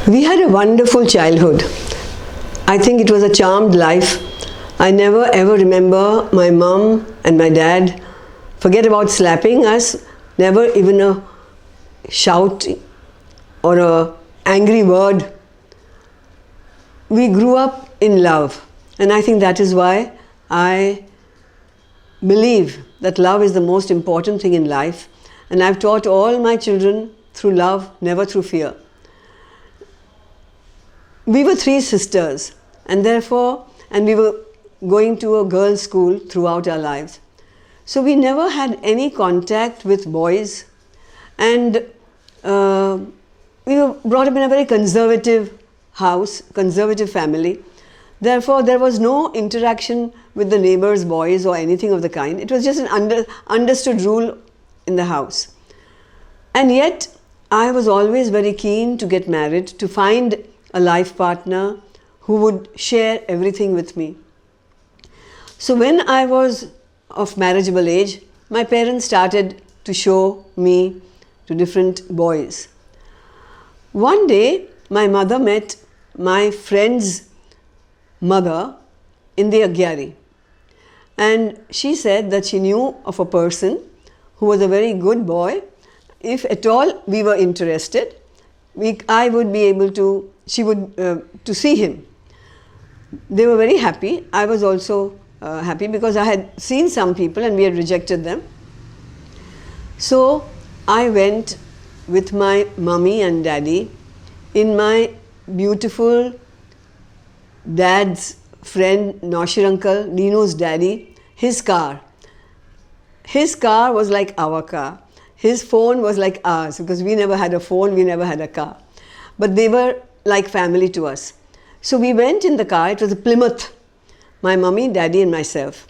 We had a wonderful childhood. I think it was a charmed life. I never ever remember my mom and my dad forget about slapping us, never even a shout or a angry word. We grew up in love, and I think that is why I believe that love is the most important thing in life, and I've taught all my children through love, never through fear. We were three sisters, and we were going to a girls' school throughout our lives. So we never had any contact with boys, and we were brought up in a very conservative house, conservative family. Therefore, there was no interaction with the neighbors' boys or anything of the kind. It was just an understood rule in the house. And yet, I was always very keen to get married, to find a life partner who would share everything with me. So when I was of marriageable age, my parents started to show me to different boys. One day, my mother met my friend's mother in the Agyari, and she said that she knew of a person who was a very good boy. If at all we were interested, I would be able to, to see him. They were very happy. I was also happy because I had seen some people and we had rejected them. So I went with my mummy and daddy in my beautiful dad's friend, Noshir uncle, Nino's daddy, his car. His car was like our car. His phone was like ours, because we never had a phone, we never had a car. But they were like family to us. So we went in the car. It was a Plymouth, my mummy, daddy and myself.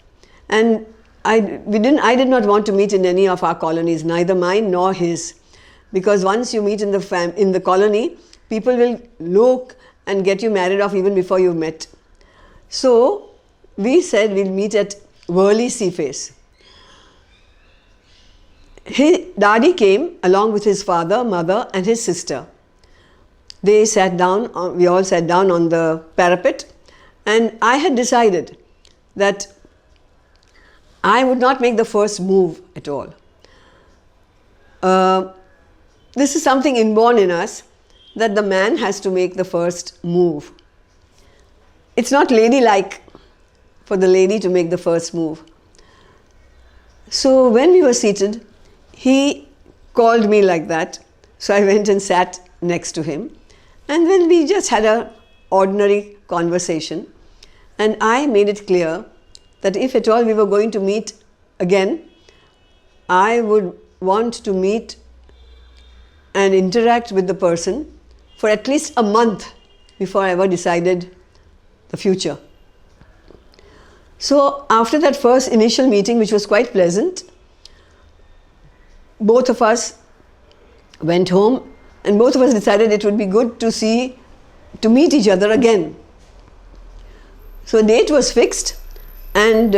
And I did not want to meet in any of our colonies, neither mine nor his. Because once you meet in the colony, people will look and get you married off even before you've met. So we said we'll meet at Worli Seaface. Daddy came along with his father, mother and his sister. They sat down, we all sat down on the parapet, and I had decided that I would not make the first move at all. This is something inborn in us, that the man has to make the first move. It's not ladylike for the lady to make the first move. So when we were seated, he called me like that. So I went and sat next to him. And then we just had an ordinary conversation. And I made it clear that if at all we were going to meet again, I would want to meet and interact with the person for at least a month before I ever decided the future. So after that first initial meeting, which was quite pleasant, both of us went home and both of us decided it would be good to meet each other again. So a date was fixed, and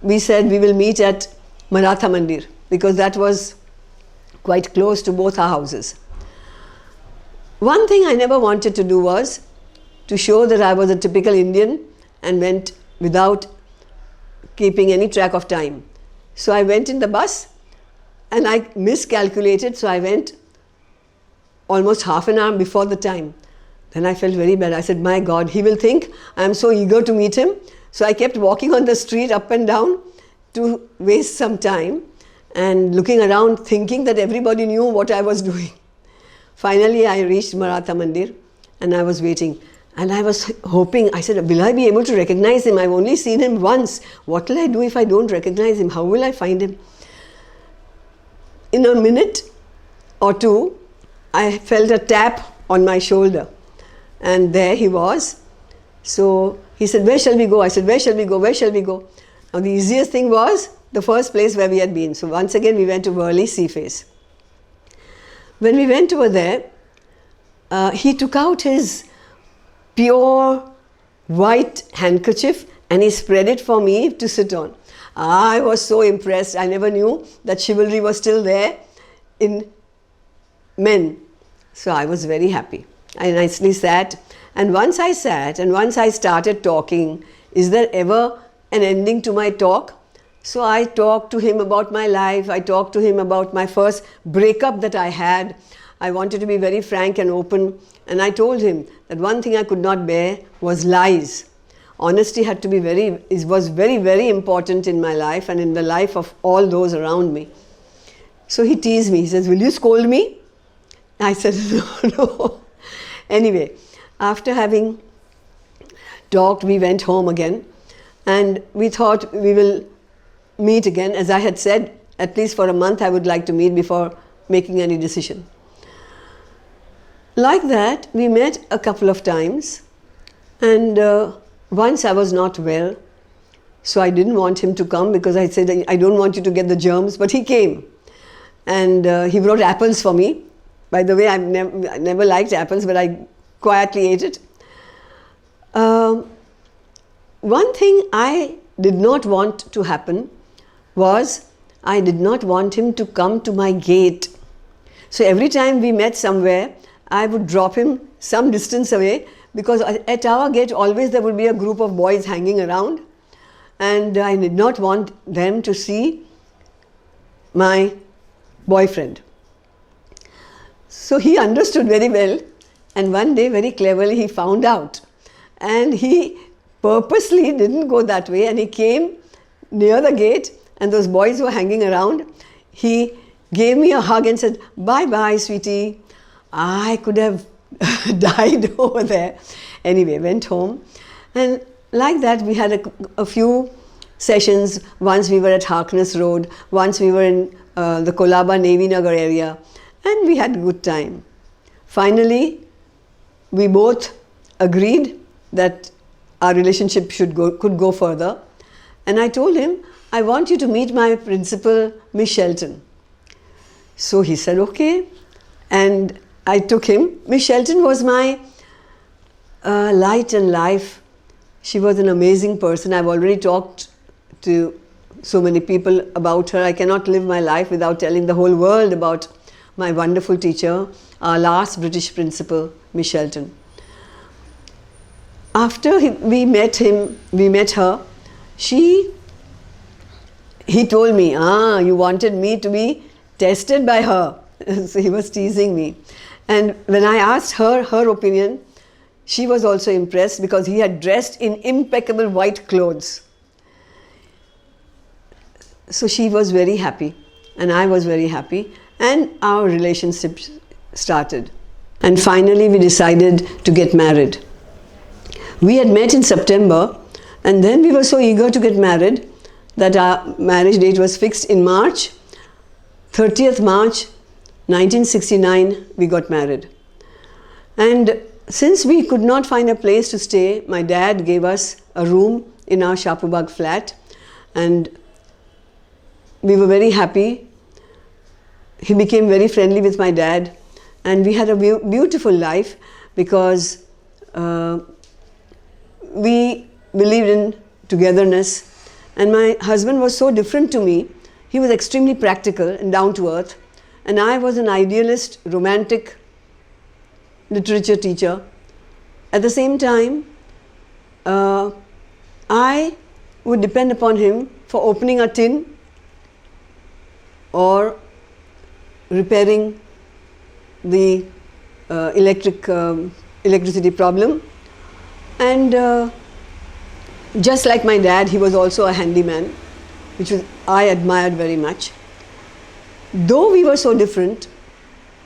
we said we will meet at Maratha Mandir, because that was quite close to both our houses. One thing I never wanted to do was to show that I was a typical Indian and went without keeping any track of time. So I went in the bus and I miscalculated, so I went almost half an hour before the time. Then I felt very bad. I said, my God, he will think I am so eager to meet him. So I kept walking on the street up and down to waste some time and looking around thinking that everybody knew what I was doing. Finally, I reached Maratha Mandir and I was waiting. And I was hoping, I said, will I be able to recognize him? I've only seen him once. What will I do if I don't recognize him? How will I find him? In a minute or two, I felt a tap on my shoulder. And there he was. So he said, where shall we go? I said, where shall we go? Where shall we go? Now the easiest thing was the first place where we had been. So once again, we went to Worli Seaface. When we went over there, he took out his pure white handkerchief and he spread it for me to sit on. I was so impressed. I never knew that chivalry was still there in men. So I was very happy. I nicely sat, and once I sat and once I started talking, is there ever an ending to my talk? So I talked to him about my life. I talked to him about my first breakup that I had. I wanted to be very frank and open, and I told him that one thing I could not bear was lies. Honesty had to be was very, very important in my life and in the life of all those around me. So he teased me. He says, "Will you scold me?" I said, "No, no." Anyway, after having talked, we went home again, and we thought we will meet again. As I had said, at least for a month I would like to meet before making any decision. Like that, we met a couple of times, and once I was not well, so I didn't want him to come because I said, "I don't want you to get the germs," but he came, and he brought apples for me. By the way, I never liked apples, but I quietly ate it. One thing I did not want to happen was I did not want him to come to my gate. So every time we met somewhere, I would drop him some distance away, because at our gate always there would be a group of boys hanging around, and I did not want them to see my boyfriend. So he understood very well, and one day very cleverly he found out, and he purposely didn't go that way, and he came near the gate, and those boys were hanging around. He gave me a hug and said, "Bye bye, sweetie." I could have died over there. Anyway, went home, and like that we had a few sessions. Once we were at Harkness Road, once we were in the Kolaba Navy Nagar area, and we had a good time. Finally, we both agreed that our relationship could go further, and I told him, "I want you to meet my principal, Miss Shelton." So he said, "Okay," and I took him. Miss Shelton was my light and life. She was an amazing person. I've already talked to so many people about her. I cannot live my life without telling the whole world about my wonderful teacher, our last British principal, Miss Shelton. After we met her, he told me, "You wanted me to be tested by her." So he was teasing me. And when I asked her opinion, she was also impressed, because he had dressed in impeccable white clothes. So she was very happy, and I was very happy, and our relationship started. And finally we decided to get married. We had met in September, and then we were so eager to get married that our marriage date was fixed in March. 30th March 1969 we got married. And since we could not find a place to stay, my dad gave us a room in our Shapubag flat, and we were very happy. He became very friendly with my dad, and we had a beautiful life, because we believed in togetherness, and my husband was so different to me. He was extremely practical and down to earth, and I was an idealist, romantic literature teacher. At the same time, I would depend upon him for opening a tin or repairing the electricity problem. And just like my dad, he was also a handyman, which I admired very much. Though we were so different,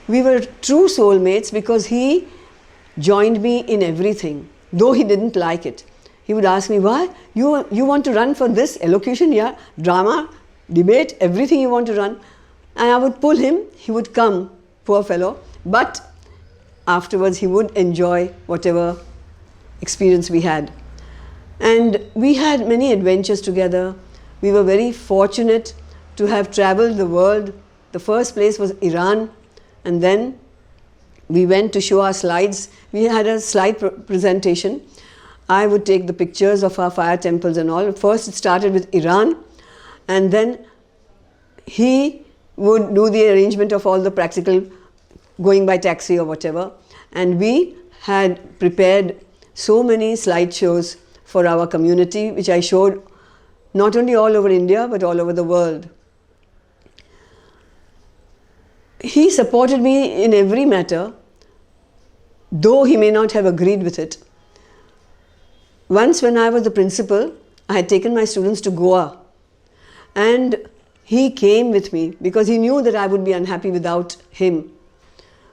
we were true soulmates, because he joined me in everything, though he didn't like it. He would ask me, "Why? You want to run for this? Elocution, yeah, drama, debate, everything you want to run?" And I would pull him. He would come, poor fellow, but afterwards he would enjoy whatever experience we had. And we had many adventures together. We were very fortunate to have traveled the world. The first place was Iran, and then we went to show our slides. We had a slide presentation. I would take the pictures of our fire temples and all. First it started with Iran, and then he would do the arrangement of all the practical going by taxi or whatever. And we had prepared so many slideshows for our community, which I showed not only all over India, but all over the world. He supported me in every matter, though he may not have agreed with it. Once when I was the principal, I had taken my students to Goa, and he came with me because he knew that I would be unhappy without him.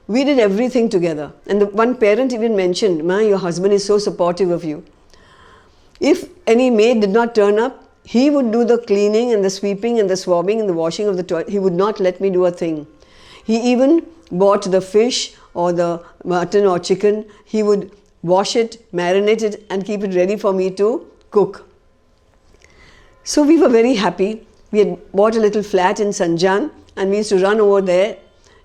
We did everything together, and the one parent even mentioned, "Ma, your husband is so supportive of you." If any maid did not turn up, he would do the cleaning and the sweeping and the swabbing and the washing of the toilet. He would not let me do a thing. He even bought the fish or the mutton or chicken. He would wash it, marinate it, and keep it ready for me to cook. So we were very happy. We had bought a little flat in Sanjan, and we used to run over there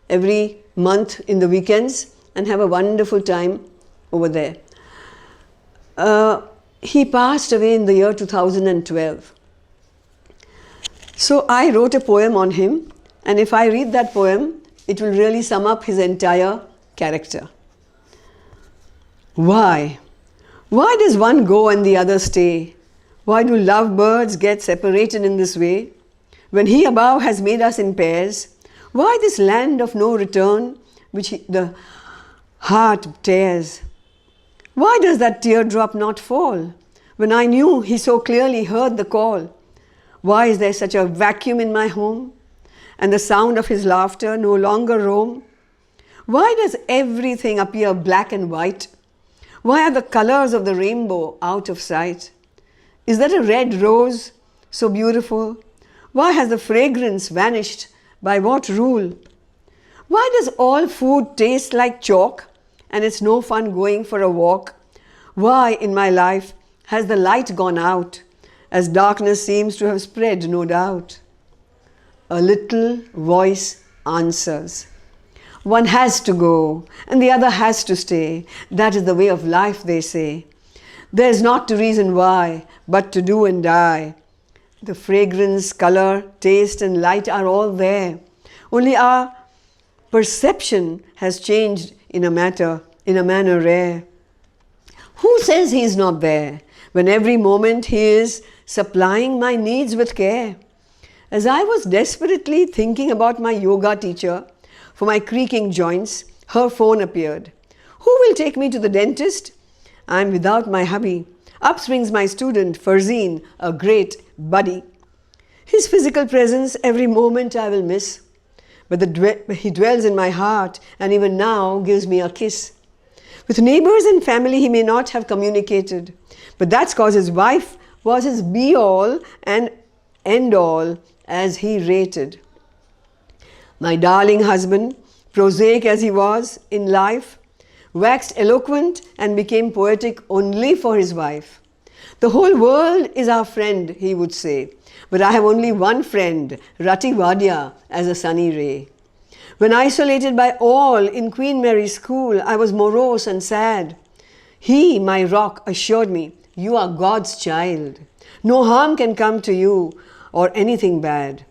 every month in the weekends and have a wonderful time over there. He passed away in the year 2012. So I wrote a poem on him, and if I read that poem, it will really sum up his entire character. Why? Why does one go and the other stay? Why do lovebirds get separated in this way? When he above has made us in pairs, why this land of no return which the heart tears? Why does that teardrop not fall when I knew he so clearly heard the call? Why is there such a vacuum in my home, and the sound of his laughter no longer roam? Why does everything appear black and white? Why are the colors of the rainbow out of sight? Is that a red rose so beautiful? Why has the fragrance vanished? By what rule? Why does all food taste like chalk, and it's no fun going for a walk? Why in my life has the light gone out, as darkness seems to have spread, no doubt? A little voice answers. One has to go, and the other has to stay. That is the way of life, they say. There's not to reason why, but to do and die. The fragrance, color, taste, and light are all there. Only our perception has changed in a manner rare. Who says he is not there, when every moment he is supplying my needs with care? As I was desperately thinking about my yoga teacher for my creaking joints, her phone appeared. Who will take me to the dentist? I am without my hubby. Up springs my student, Farzeen, a great buddy. His physical presence every moment I will miss, but he dwells in my heart and even now gives me a kiss. With neighbors and family he may not have communicated, but that's cause his wife was his be-all and end-all, as he rated. My darling husband, prosaic as he was in life, waxed eloquent and became poetic only for his wife. The whole world is our friend, he would say, but I have only one friend, Rati Wadia, as a sunny ray. When isolated by all in Queen Mary's School, I was morose and sad. He, my rock, assured me, "You are God's child. No harm can come to you or anything bad."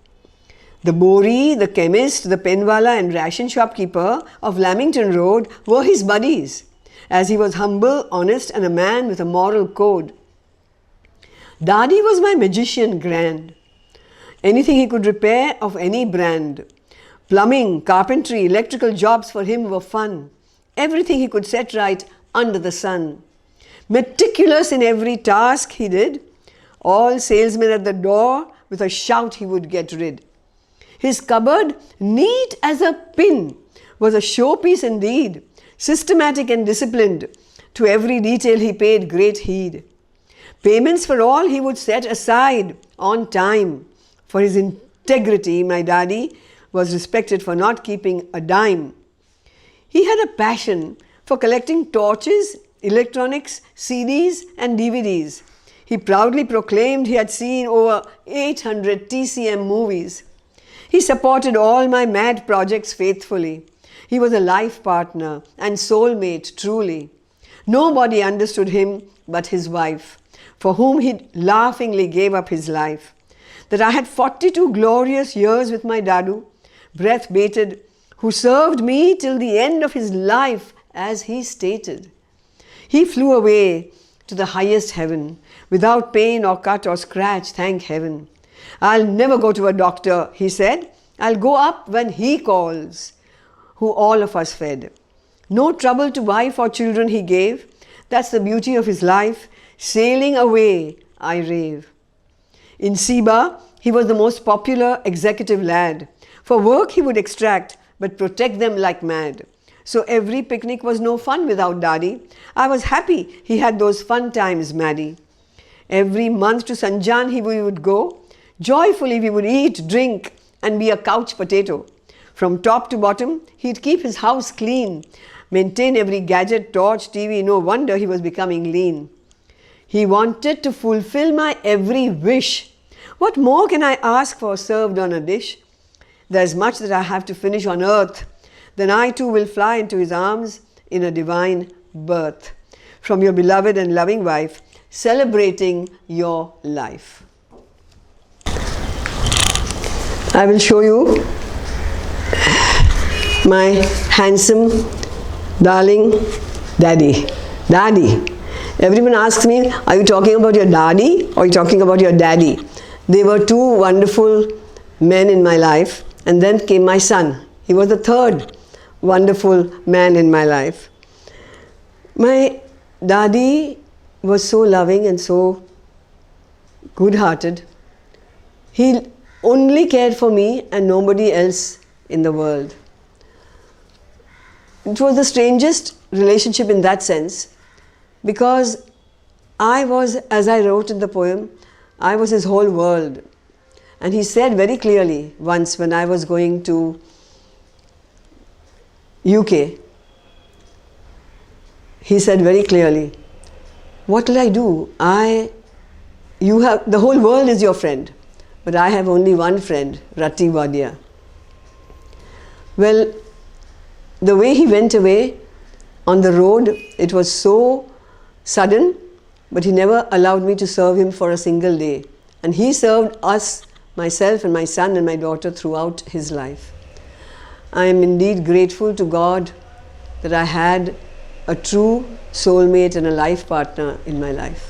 The Bori, the chemist, the penwala and ration shopkeeper of Lamington Road were his buddies, as he was humble, honest and a man with a moral code. Dadi was my magician grand. Anything he could repair of any brand. Plumbing, carpentry, electrical jobs for him were fun. Everything he could set right under the sun. Meticulous in every task he did. All salesmen at the door, with a shout he would get rid. His cupboard, neat as a pin, was a showpiece indeed. Systematic and disciplined, to every detail he paid great heed. Payments for all he would set aside on time. For his integrity, my daddy was respected for not keeping a dime. He had a passion for collecting torches, electronics, CDs and DVDs. He proudly proclaimed he had seen over 800 TCM movies. He supported all my mad projects faithfully. He was a life partner and soulmate truly. Nobody understood him but his wife, for whom he laughingly gave up his life. That I had 42 glorious years with my Dadu, breath bated who served me till the end of his life, as he stated. He flew away to the highest heaven, without pain or cut or scratch, thank heaven. I'll never go to a doctor, he said. I'll go up when he calls, who all of us fed. No trouble to wife or children he gave. That's the beauty of his life. Sailing away, I rave. In Seba, he was the most popular executive lad. For work he would extract, but protect them like mad. So every picnic was no fun without Daddy. I was happy he had those fun times, Maddie. Every month to Sanjan we would go. Joyfully we would eat, drink, and be a couch potato. From top to bottom, he'd keep his house clean, maintain every gadget, torch, TV. No wonder he was becoming lean. He wanted to fulfill my every wish. What more can I ask for served on a dish? There's much that I have to finish on earth. Then I too will fly into his arms in a divine birth. From your beloved and loving wife, celebrating your life. I will show you my handsome, darling daddy. Daddy. Everyone asks me, are you talking about your daddy or are you talking about your daddy? They were two wonderful men in my life, and then came my son. He was the third wonderful man in my life. My daddy was so loving and so good-hearted. He only cared for me and nobody else in the world. It was the strangest relationship in that sense, because I was, as I wrote in the poem, I was his whole world. And he said very clearly once when I was going to UK, he said very clearly, what will I do? The whole world is your friend, but I have only one friend, Rati Wadia. Well, the way he went away on the road, it was so sudden, but he never allowed me to serve him for a single day. And he served us, myself and my son and my daughter, throughout his life. I am indeed grateful to God that I had a true soulmate and a life partner in my life.